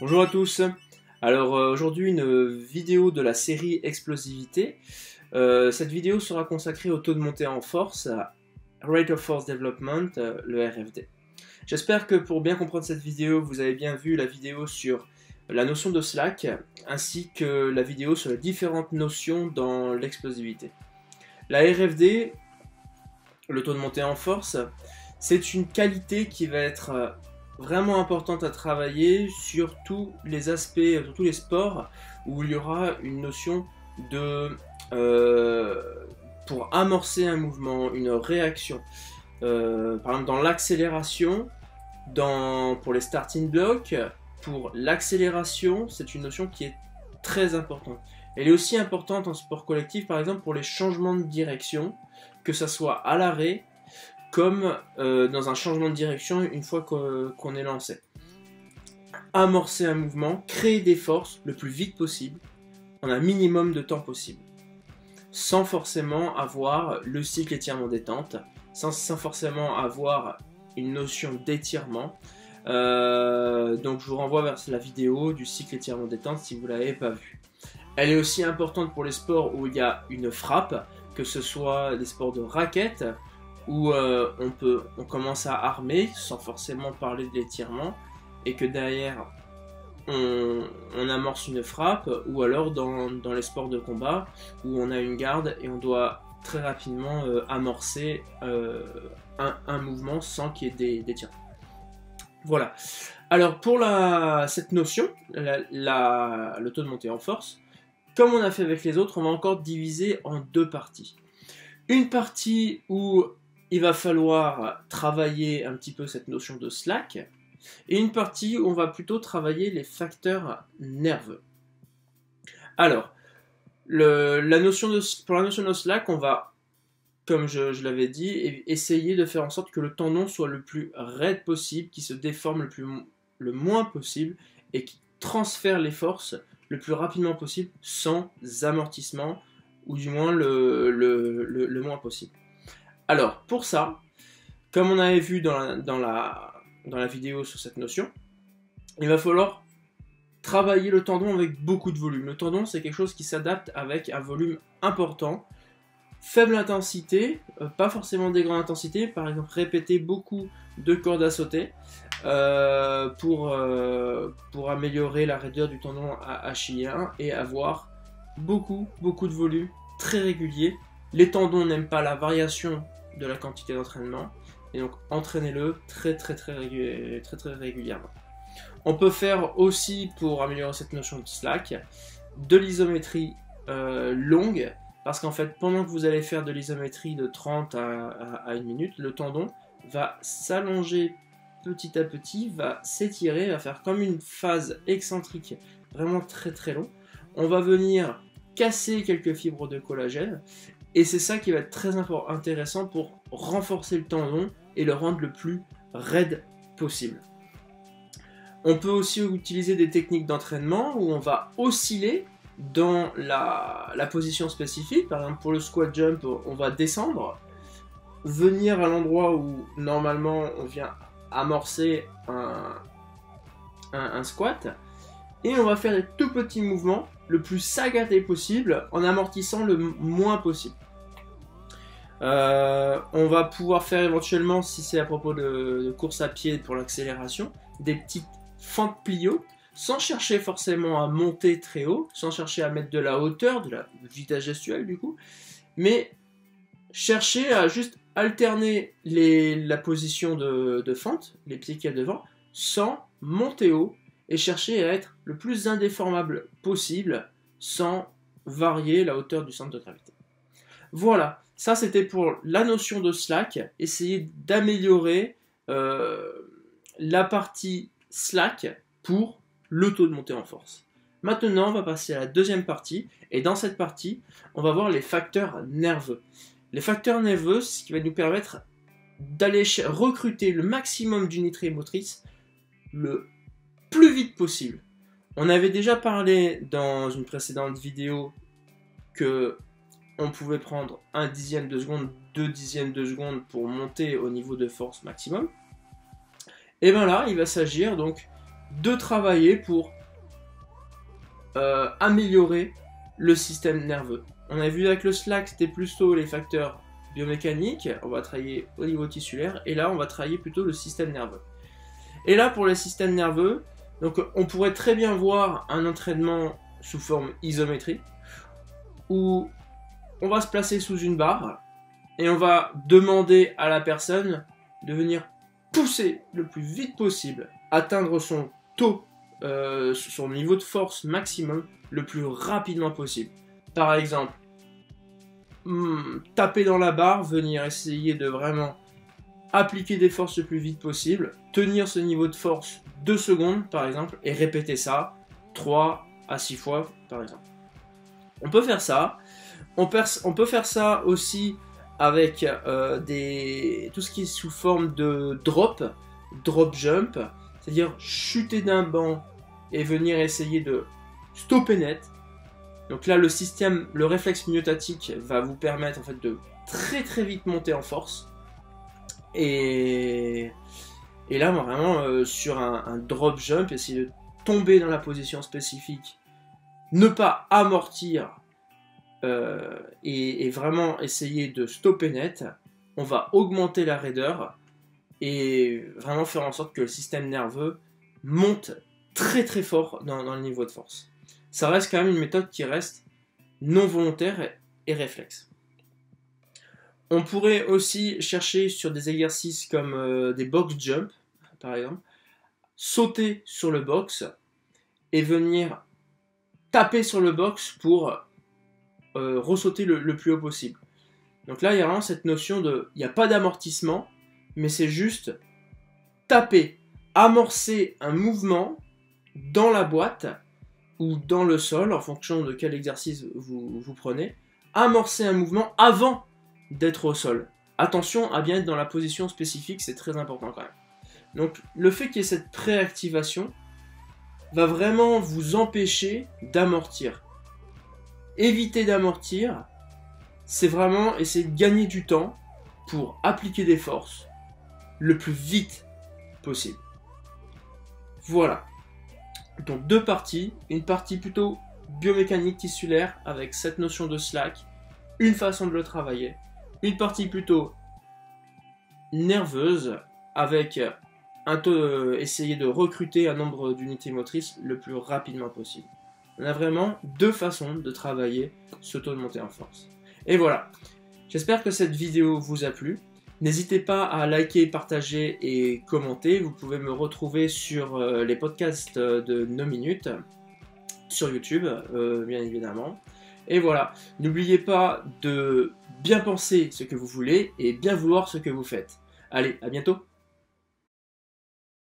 Bonjour à tous. Alors aujourd'hui une vidéo de la série Explosivité. Cette vidéo sera consacrée au taux de montée en force, à Rate of Force Development, le RFD. J'espère que pour bien comprendre cette vidéo, vous avez bien vu la vidéo sur la notion de slack, ainsi que la vidéo sur les différentes notions dans l'explosivité. La RFD, le taux de montée en force, c'est une qualité qui va être vraiment importante à travailler sur tous les aspects, sur tous les sports où il y aura une notion de pour amorcer un mouvement, une réaction. Par exemple dans l'accélération, pour les starting blocks, pour l'accélération, c'est une notion qui est très importante. Elle est aussi importante en sport collectif, par exemple pour les changements de direction, que ce soit à l'arrêt, comme dans un changement de direction une fois qu'on est lancé. Amorcer un mouvement, créer des forces le plus vite possible, en un minimum de temps possible, sans forcément avoir le cycle étirement-détente, sans forcément avoir une notion d'étirement. Donc je vous renvoie vers la vidéo du cycle étirement-détente si vous ne l'avez pas vue. Elle est aussi importante pour les sports où il y a une frappe, que ce soit des sports de raquettes, où on commence à armer sans forcément parler de l'étirement et que derrière on amorce une frappe, ou alors dans les sports de combat où on a une garde et on doit très rapidement amorcer un mouvement sans qu'il y ait d'étirement. Voilà. Alors pour cette notion, le taux de montée en force, comme on a fait avec les autres, on va encore diviser en deux parties. Une partie où il va falloir travailler un petit peu cette notion de slack, et une partie où on va plutôt travailler les facteurs nerveux. Alors, pour la notion de slack, on va, comme je l'avais dit, essayer de faire en sorte que le tendon soit le plus raide possible, qui se déforme le moins possible, et qui transfère les forces le plus rapidement possible, sans amortissement, ou du moins le moins possible. Alors, pour ça, comme on avait vu dans la vidéo sur cette notion, il va falloir travailler le tendon avec beaucoup de volume. Le tendon, c'est quelque chose qui s'adapte avec un volume important, faible intensité, pas forcément des grandes intensités, par exemple répéter beaucoup de cordes à sauter pour améliorer la raideur du tendon achillien et avoir beaucoup de volume très régulier. Les tendons n'aiment pas la variation de la quantité d'entraînement, et donc entraînez-le très régulièrement. On peut faire aussi, pour améliorer cette notion de slack, de l'isométrie longue, parce qu'en fait pendant que vous allez faire de l'isométrie de 30 à 1 minute, le tendon va s'allonger petit à petit, va s'étirer, va faire comme une phase excentrique vraiment très long. On va venir casser quelques fibres de collagène, et c'est ça qui va être très intéressant pour renforcer le tendon et le rendre le plus raide possible. On peut aussi utiliser des techniques d'entraînement où on va osciller dans la position spécifique. Par exemple, pour le squat jump, on va descendre, venir à l'endroit où normalement on vient amorcer un squat, et on va faire des tout petits mouvements le plus saccadé possible en amortissant le moins possible. On va pouvoir faire éventuellement, si c'est à propos de course à pied pour l'accélération, des petites fentes plio, sans chercher forcément à monter très haut, sans chercher à mettre de la hauteur, de la vitesse gestuelle du coup, mais chercher à juste alterner la position de fente, les pieds qu'il y a devant, sans monter haut, et chercher à être le plus indéformable possible sans varier la hauteur du centre de gravité. Voilà, ça c'était pour la notion de slack, essayer d'améliorer la partie slack pour le taux de montée en force. Maintenant, on va passer à la deuxième partie, et dans cette partie, on va voir les facteurs nerveux. Les facteurs nerveux, c'est ce qui va nous permettre d'aller recruter le maximum d'unités motrices le plus vite possible. On avait déjà parlé dans une précédente vidéo que on pouvait prendre 1 dixième de seconde, 2 dixièmes de seconde pour monter au niveau de force maximum. Et bien là, il va s'agir donc de travailler pour améliorer le système nerveux. On a vu avec le Slack, c'était plutôt les facteurs biomécaniques, on va travailler au niveau tissulaire, et là on va travailler plutôt le système nerveux. Et là pour le système nerveux, donc on pourrait très bien voir un entraînement sous forme isométrique, où on va se placer sous une barre, et on va demander à la personne de venir pousser le plus vite possible, atteindre son taux, son niveau de force maximum le plus rapidement possible. Par exemple, taper dans la barre, venir essayer de vraiment appliquer des forces le plus vite possible, tenir ce niveau de force 2 secondes par exemple, et répéter ça 3 à 6 fois par exemple. On peut faire ça, on peut faire ça aussi avec tout ce qui est sous forme de drop jump, c'est-à-dire chuter d'un banc et venir essayer de stopper net. Donc là, le réflexe myotatique va vous permettre en fait de très très vite monter en force. Et là, vraiment, sur un drop jump, essayer de tomber dans la position spécifique, ne pas amortir et vraiment essayer de stopper net. On va augmenter la raideur et vraiment faire en sorte que le système nerveux monte très très fort dans le niveau de force. Ça reste quand même une méthode qui reste non volontaire et réflexe. On pourrait aussi chercher sur des exercices comme des box jump, par exemple, sauter sur le box et venir taper sur le box pour ressauter le plus haut possible. Donc là, il y a vraiment cette notion de... Il n'y a pas d'amortissement, mais c'est juste taper, amorcer un mouvement dans la boîte ou dans le sol, en fonction de quel exercice vous prenez, amorcer un mouvement avant d'être au sol. Attention à bien être dans la position spécifique, c'est très important quand même. Donc le fait qu'il y ait cette préactivation va vraiment vous empêcher d'amortir. Éviter d'amortir, c'est vraiment essayer de gagner du temps pour appliquer des forces le plus vite possible. Voilà. Donc 2 parties, une partie plutôt biomécanique tissulaire avec cette notion de slack, une façon de le travailler, une partie plutôt nerveuse avec essayer de recruter un nombre d'unités motrices le plus rapidement possible. On a vraiment 2 façons de travailler ce taux de montée en force. Et voilà, j'espère que cette vidéo vous a plu. N'hésitez pas à liker, partager et commenter. Vous pouvez me retrouver sur les podcasts de No Minutes, sur YouTube, bien évidemment. Et voilà, n'oubliez pas de bien penser ce que vous voulez et bien vouloir ce que vous faites. Allez, à bientôt!